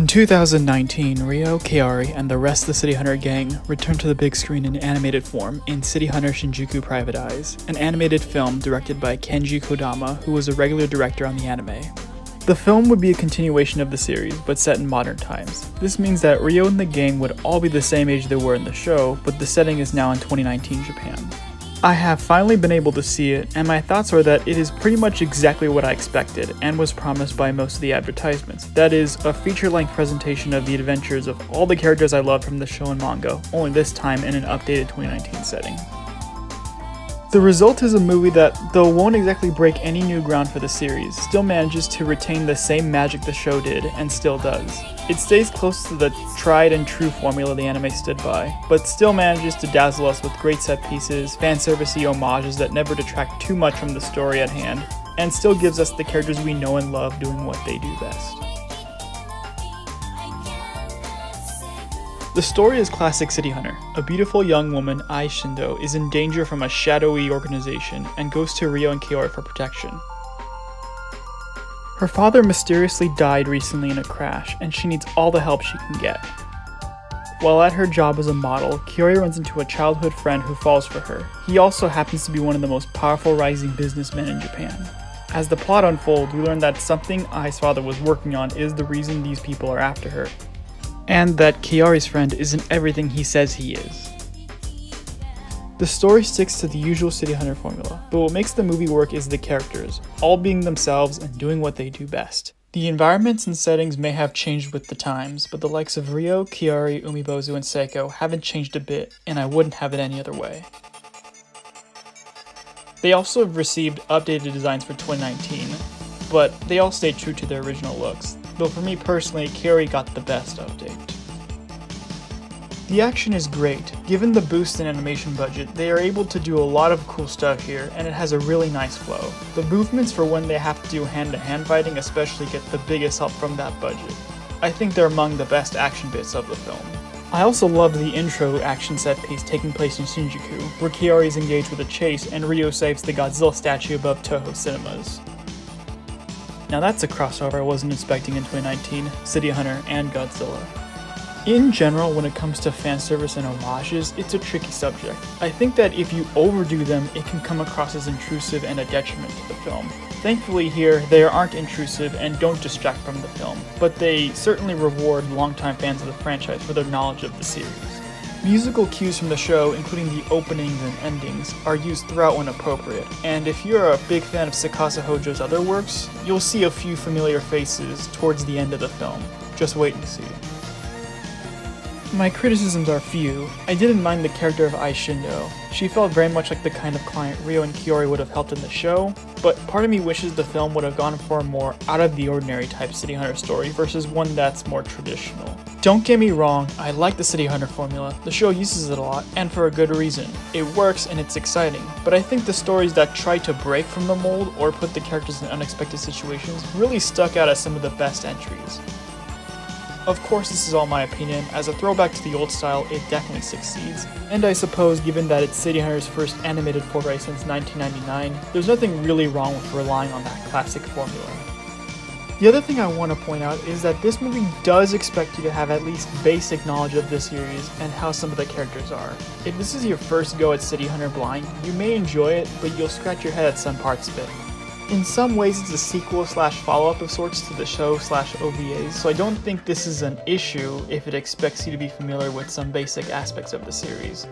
In 2019, Ryo, Kaori, and the rest of the City Hunter gang returned to the big screen in animated form in City Hunter Shinjuku Private Eyes, an animated film directed by Kenji Kodama, who was a regular director on the anime. The film would be a continuation of the series, but set in modern times. This means that Ryo and the gang would all be the same age they were in the show, but the setting is now in 2019 Japan. I have finally been able to see it, and my thoughts are that it is pretty much exactly what I expected, and was promised by most of the advertisements. That is, a feature-length presentation of the adventures of all the characters I loved from the show and manga, only this time in an updated 2019 setting. The result is a movie that, though won't exactly break any new ground for the series, still manages to retain the same magic the show did, and still does. It stays close to the tried and true formula the anime stood by, but still manages to dazzle us with great set pieces, fanservice-y homages that never detract too much from the story at hand, and still gives us the characters we know and love doing what they do best. The story is classic City Hunter. A beautiful young woman, Ai Shindo, is in danger from a shadowy organization and goes to Ryo and Kaori for protection. Her father mysteriously died recently in a crash, and she needs all the help she can get. While at her job as a model, Kaori runs into a childhood friend who falls for her. He also happens to be one of the most powerful rising businessmen in Japan. As the plot unfolds, we learn that something Ai's father was working on is the reason these people are after her, and that Kaori's friend isn't everything he says he is. The story sticks to the usual City Hunter formula, but what makes the movie work is the characters, all being themselves and doing what they do best. The environments and settings may have changed with the times, but the likes of Ryo, Kaori, Umibozu, and Seiko haven't changed a bit, and I wouldn't have it any other way. They also have received updated designs for 2019, but they all stay true to their original looks, though for me personally, Kaori got the best update. The action is great. Given the boost in animation budget, they are able to do a lot of cool stuff here, and it has a really nice flow. The movements for when they have to do hand-to-hand fighting especially get the biggest help from that budget. I think they're among the best action bits of the film. I also loved the intro action set piece taking place in Shinjuku, where Kaori is engaged with a chase and Ryo saves the Godzilla statue above Toho Cinemas. Now that's a crossover I wasn't expecting in 2019, City Hunter and Godzilla. In general, when it comes to fanservice and homages, it's a tricky subject. I think that if you overdo them, it can come across as intrusive and a detriment to the film. Thankfully here, they aren't intrusive and don't distract from the film, but they certainly reward longtime fans of the franchise for their knowledge of the series. Musical cues from the show, including the openings and endings, are used throughout when appropriate, and if you're a big fan of Tsukasa Hojo's other works, you'll see a few familiar faces towards the end of the film. Just wait and see. My criticisms are few. I didn't mind the character of Ai Shindo. She felt very much like the kind of client Ryo and Kaori would have helped in the show, but part of me wishes the film would have gone for a more out-of-the-ordinary type City Hunter story versus one that's more traditional. Don't get me wrong, I like the City Hunter formula, the show uses it a lot, and for a good reason. It works and it's exciting, but I think the stories that try to break from the mold or put the characters in unexpected situations really stuck out as some of the best entries. Of course, this is all my opinion. As a throwback to the old style, it definitely succeeds. And I suppose, given that it's City Hunter's first animated foray since 1999, there's nothing really wrong with relying on that classic formula. The other thing I want to point out is that this movie does expect you to have at least basic knowledge of the series and how some of the characters are. If this is your first go at City Hunter blind, you may enjoy it, but you'll scratch your head at some parts of it. In some ways, it's a sequel/follow-up of sorts to the show/OVAs, so I don't think this is an issue if it expects you to be familiar with some basic aspects of the series.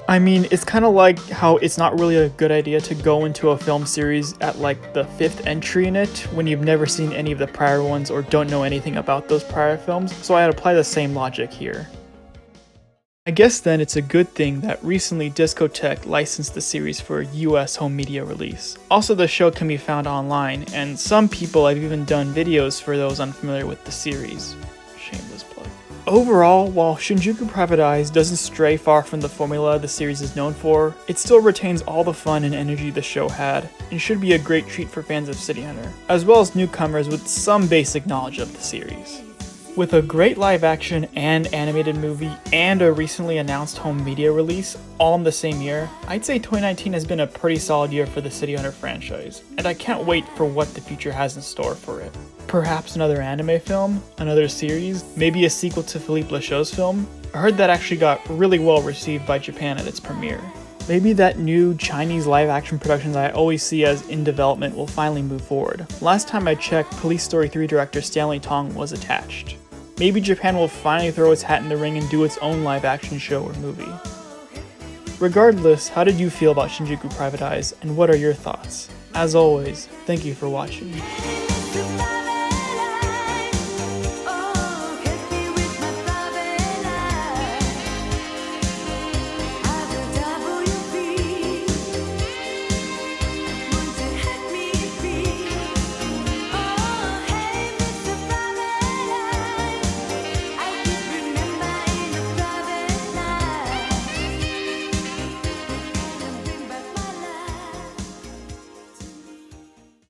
I mean, it's kind of like how it's not really a good idea to go into a film series at like the 5th entry in it when you've never seen any of the prior ones or don't know anything about those prior films, so I'd apply the same logic here. I guess then it's a good thing that recently Discotek licensed the series for a US home media release. Also, the show can be found online, and some people have even done videos for those unfamiliar with the series. Shameless plug. Overall, while Shinjuku Private Eyes doesn't stray far from the formula the series is known for, it still retains all the fun and energy the show had, and should be a great treat for fans of City Hunter, as well as newcomers with some basic knowledge of the series. With a great live action and animated movie and a recently announced home media release all in the same year, I'd say 2019 has been a pretty solid year for the City Hunter franchise, and I can't wait for what the future has in store for it. Perhaps another anime film, another series, maybe a sequel to Philippe Lachaud's film? I heard that actually got really well received by Japan at its premiere. Maybe that new Chinese live-action production that I always see as in development will finally move forward. Last time I checked, Police Story 3 director Stanley Tong was attached. Maybe Japan will finally throw its hat in the ring and do its own live-action show or movie. Regardless, how did you feel about Shinjuku Private Eyes, and what are your thoughts? As always, thank you for watching.